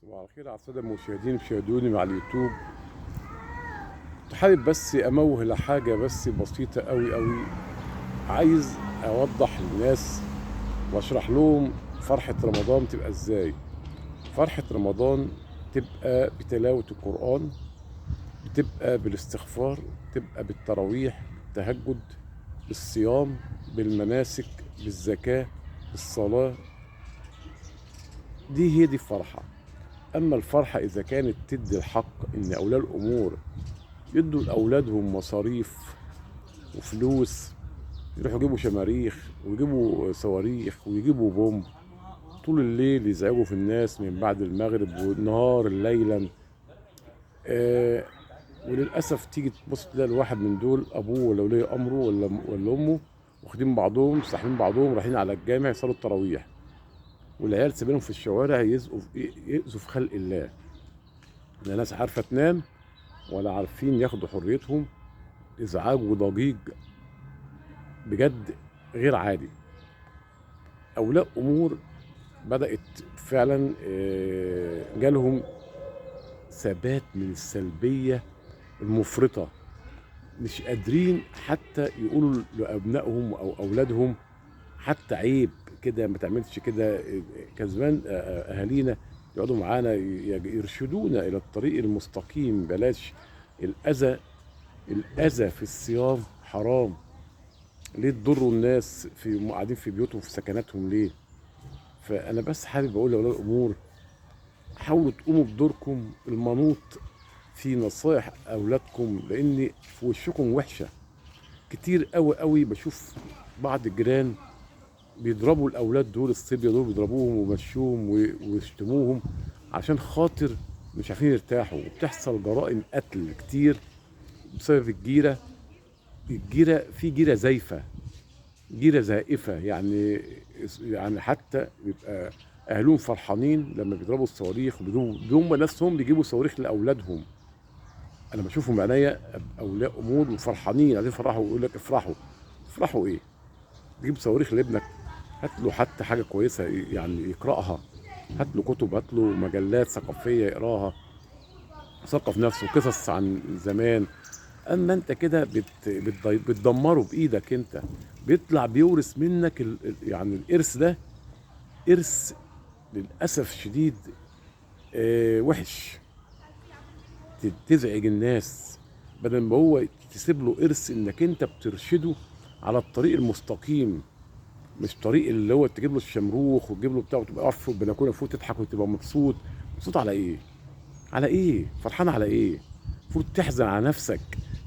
صباح الخير على السادة المشاهدين مشاهدوني مع اليوتيوب. كنت حابب بس اموه لحاجة بس بسيطة قوي قوي. عايز اوضح للناس واشرح لهم فرحة رمضان تبقى ازاي. فرحة رمضان تبقى بتلاوة القرآن، بتبقى بالاستغفار، بتبقى بالتراويح، بالتهجد، بالصيام، بالمناسك، بالزكاة، بالصلاة. هي دي الفرحة. أما الفرحة إذا كانت تدي الحق إن أولياء الأمور يدوا لأولادهم مصاريف وفلوس، يروحوا يجيبوا شماريخ ويجيبوا صواريخ ويجيبوا بومب طول الليل يزعجوا في الناس من بعد المغرب والنهار ليلا. آه وللأسف تيجي تبص تلاقي الواحد من دول أبوه ولا ولي أمره ولا أمه واخدين بعضهم ساحبين بعضهم رايحين على الجامع يصلوا التراويح، والعيال سايبينهم في الشوارع يأذوا في خلق الله. لا ناس عارفة تنام ولا عارفين ياخدوا حريتهم. ازعاج وضجيج بجد غير عادي. اولياء امور بدات فعلا جالهم ثبات من السلبيه المفرطه، مش قادرين حتى يقولوا لابنائهم او اولادهم حتى عيب كده ما تعملش كده. كان زمان اهالينا يقعدوا معانا يرشدونا الى الطريق المستقيم. بلاش الاذى. الاذى في الصيام حرام. ليه تضروا الناس في قاعدين في بيوتهم في سكناتهم ليه؟ فانا بس حابب اقول لاولياء الامور حاولوا تقوموا بدوركم المنوط في نصائح اولادكم، لان في وشكم وحشه. كتير قوي قوي بشوف بعض الجيران بيضربوا الاولاد دول، الصبيه دول بيضربوهم ويمشوهم ويشتموهم عشان خاطر مش عارفين يرتاحوا. وبتحصل جرائم قتل كتير بسبب الجيره. في جيره زايفه، جيرة زائفة يعني حتى بيبقى أهلهم فرحانين لما بيضربوا الصواريخ وبيجيبوا هم نفسهم بيجيبوا صواريخ لأولادهم. أنا بشوفهم بعينيا أولياء أمور وفرحانين عايزين يفرحوا ويقول لك افرحوا. افرحوا إيه؟ تجيب صواريخ لابنك؟ هات له حتى حاجة كويسة يعني يقرأها. هات له كتب، هات له مجلات ثقافية يقراها، ثقف نفسه قصص عن زمان. اما انت كده بتدمره بايدك انت. بيطلع بيورث منك يعني الارث ده ارث للاسف شديد وحش. تزعج الناس بدل ما هو تسيب له ارث انك انت بترشده على الطريق المستقيم، مش طريق اللي هو تجيب له الشمروخ وتجيب له بتاع وتبقى واقف في البلكونه فوق تضحك وتبقى مبسوط. مبسوط على ايه؟ على ايه؟ فرحان على ايه؟ المفروض تحزن على نفسك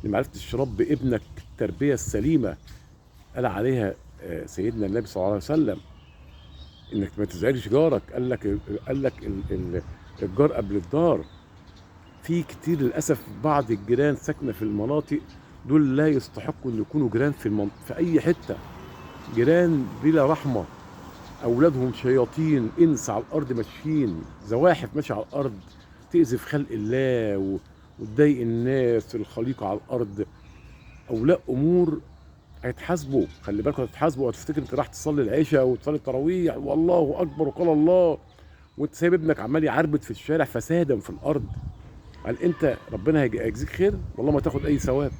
ان ما عرفتش تربي ابنك التربيه السليمه قال عليها سيدنا النبي صلى الله عليه وسلم انك ما تزعجش جارك. قال لك الجار قبل الدار. في كتير للاسف بعض الجيران ساكنه في المناطق دول لا يستحقوا ان يكونوا جيران في اي حته. جيران بلا رحمه، اولادهم شياطين انس على الارض ماشيين، زواحف ماشيه على الارض تأذي في خلق الله وتضايق الناس الخليقه على الارض. اولياء امور هيتحاسبوا. خلي بالك هتتحاسبوا وهتفتكر انت راح تصلي العشاء وتصلي التراويح والله اكبر وقال الله، وانت سايب ابنك عمال يعربد في الشارع فسادا في الارض. هل انت ربنا هيجزيك خير؟ والله ما تاخد اي ثواب.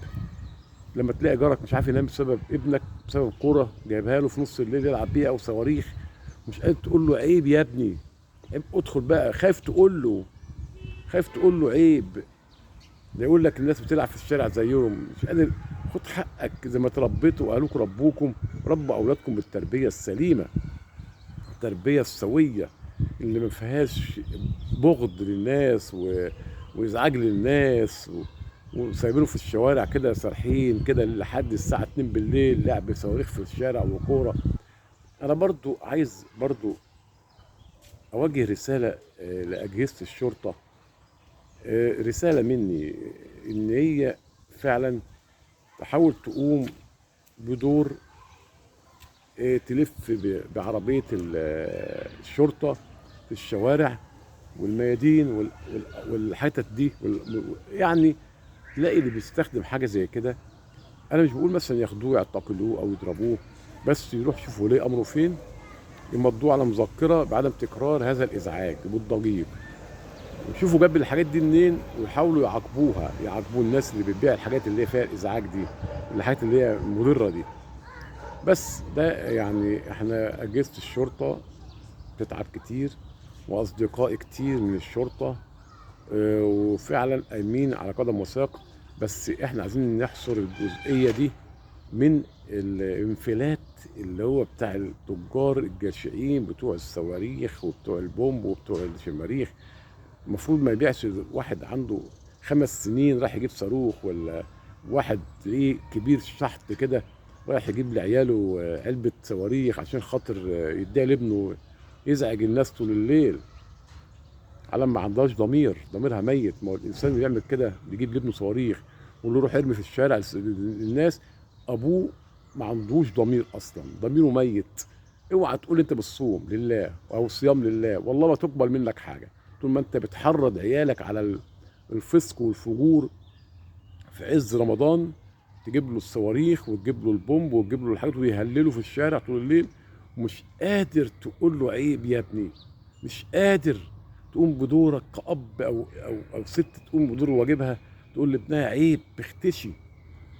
لما تلاقي جارك مش عارف ينام بسبب ابنك، بسبب كوره جايبها له في نص الليل يلعب بيها او صواريخ، مش قادر تقول له عيب يا ابني. عيب ادخل بقى. خايف تقول له، خايف تقول له عيب. ده يقول لك الناس بتلعب في الشارع زيهم. مش قادر. خد حقك زي ما تربيتوا واهلكم ربوكم. ربوا اولادكم بالتربيه السليمه، التربيه السويه اللي ما فيهاش بغض للناس وازعاج للناس وسايبينه في الشوارع كده سارحين كده لحد الساعه 2 بالليل لعب صواريخ في الشارع وكوره. انا برضو عايز اوجه رساله لاجهزه الشرطه. رساله مني ان هي فعلا تحاول تقوم بدور. تلف بعربيه الشرطه في الشوارع والميادين والحتت دي يعني تلاقي اللي بيستخدم حاجه زي كده. انا مش بقول مثلا ياخدوه يعتقلوه او يضربوه، بس يروح يشوف ولي امره فين، يمضوه على مذكره بعدم تكرار هذا الازعاج والضجيج. ويشوفوا جاب الحاجات دي منين ويحاولوا يعاقبوها، يعاقبوا الناس اللي بتبيع الحاجات اللي هي فيها الازعاج دي، الحاجات اللي هي مضره دي. بس ده يعني احنا اجهزه الشرطه بتتعب كتير، واصدقائي كتير من الشرطه وفعلا قايمين على قدم وساق. بس احنا عايزين نحصر الجزئيه دي من الانفلات اللي هو بتاع التجار الجشعين بتوع الصواريخ وبتوع البومب وبتوع الشماريخ. المفروض ما يبيعش واحد عنده 5 سنين راح يجيب صاروخ، ولا واحد تلاقيه كبير شحط كده رايح يجيب لعياله علبة صواريخ عشان خاطر يديها لابنه يزعج الناس طول الليل. عالم ما عندهاش ضمير، ضميرها ميت. ما هو الانسان اللي بيعمل كده بيجيب لابنه صواريخ واللي يروح يرمي في الشارع الناس، ابوه ما عندوش ضمير اصلا، ضميره ميت. اوعى تقول انت بتصوم لله او صيام لله، والله ما تقبل منك حاجه طول ما انت بتحرض عيالك على الفسق والفجور. في عز رمضان تجيب له الصواريخ وتجيب له البومب وتجيب له الحاجات ويهلله في الشارع طول الليل، ومش قادر تقول له عيب يا ابني، مش قادر تقوم بدورك كأب أو ست تقوم بدور واجبها، تقول لابنها عيب، اختشي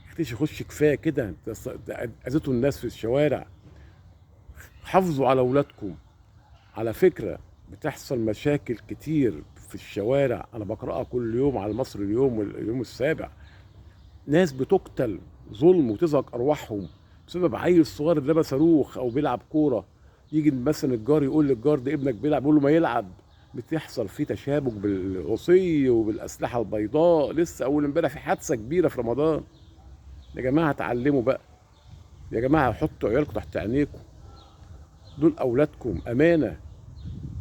اختشي، خش كفايه كده، انت اذيتوا الناس في الشوارع. حافظوا على اولادكم. على فكره بتحصل مشاكل كتير في الشوارع، انا بقراها كل يوم على مصر اليوم واليوم السابع. ناس بتقتل ظلم وتزهق ارواحهم بسبب عيل صغير ده صاروخ او بيلعب كوره. يجي مثلا الجار يقول للجار ده ابنك بيلعب، يقول له ما يلعب. بتحصل فيه تشابك بالعصي وبالاسلحه البيضاء. لسه اول امبارح في حادثه كبيره في رمضان. يا جماعه اتعلموا بقى، يا جماعه حطوا عيالكم تحت عينيكم، دول اولادكم امانه.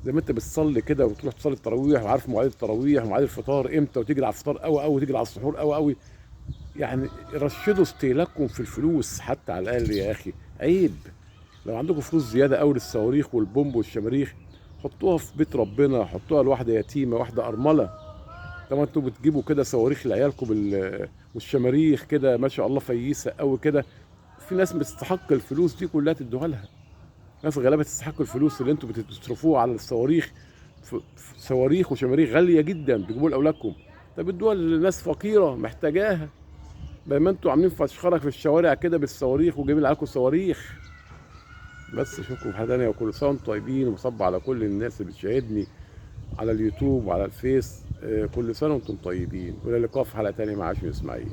زي ما انت بتصلي كده وتروح تصلي التراويح وعارف مواعيد التراويح ومواعيد الفطار امتى، وتيجي على الفطار قوي قوي وتيجي على السحور قوي قوي. يعني رشدوا استهلاككم في الفلوس حتى على الاقل يا اخي، عيب. لو عندكم فلوس زياده قوي للصواريخ والبومب والشماريخ حطوها في بيت ربنا، حطوها لواحده يتيمه، واحده ارمله. طبعا انتوا بتجيبوا كده صواريخ لعيالكم والشماريخ كده ما شاء الله فييسه قوي كده. في ناس بتستحق الفلوس دي كلها تدوها لها، ناس غلابه تستحق الفلوس اللي انتوا بتصرفوها على الصواريخ. صواريخ وشماريخ غاليه جدا بتجيبوها لاولادكم، طب ادوها لناس فقيره محتاجاها. بينما انتوا عاملين فشخره في الشوارع كده بالصواريخ وجايبين عليكم صواريخ. بس اشوفكم في حاجه تانيه، وكل سنه وانتم طيبين، وصب على كل الناس اللي بتشاهدني على اليوتيوب وعلى الفيس. كل سنه وانتم طيبين، والى اللقاء في حلقه تانيه مع عاشر اسماعيل.